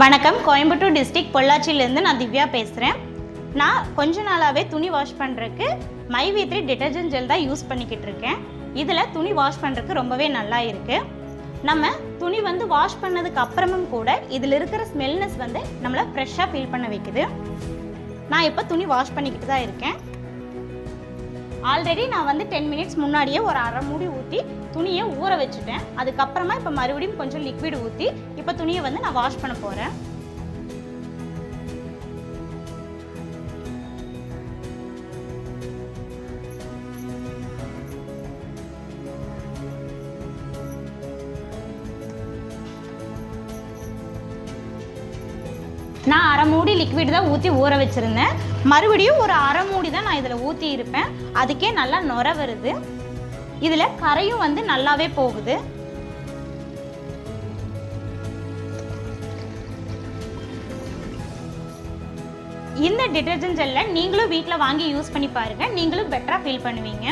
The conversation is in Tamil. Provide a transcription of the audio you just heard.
வணக்கம். கோயம்புத்தூர் டிஸ்ட்ரிக்ட் பொள்ளாச்சியிலேருந்து நான் திவ்யா பேசுகிறேன். நான் கொஞ்ச நாளாகவே துணி வாஷ் பண்ணுறதுக்கு மைவி3 டிட்டர்ஜென்ட் ஜெல் தான் யூஸ் பண்ணிக்கிட்டு இருக்கேன். இதில் துணி வாஷ் பண்ணுறதுக்கு ரொம்பவே நல்லா இருக்குது. நம்ம துணி வாஷ் பண்ணதுக்கு அப்புறமும் கூட இதில் இருக்கிற ஸ்மெல்னஸ் நம்மளை ஃப்ரெஷ்ஷாக ஃபீல் பண்ண வைக்குது. நான் இப்போ துணி வாஷ் பண்ணிக்கிட்டு தான் இருக்கேன். ஆல்ரெடி நான் 10 மினிட்ஸ் முன்னாடியே ஒரு அரை மூடி ஊற்றி துணியை ஊற வச்சுட்டேன். அதுக்கப்புறமா இப்போ மறுபடியும் கொஞ்சம் லிக்விட் ஊற்றி இப்போ துணியை நான் வாஷ் பண்ண போகிறேன். நான் அரை மூடி லிக்விட் தான் ஊற்றி ஊற வச்சுருந்தேன். மறுபடியும் ஒரு அரை மூடி தான் நான் இதில் ஊற்றி இருப்பேன். அதுக்கே நல்லா நுர வருது. இதில் கரையும் நல்லாவே போகுது. இந்த டிட்டர்ஜென்ட் ஜெல்லை நீங்களும் வீட்டில் வாங்கி யூஸ் பண்ணி பாருங்கள். நீங்களும் பெட்டராக ஃபீல் பண்ணுவீங்க.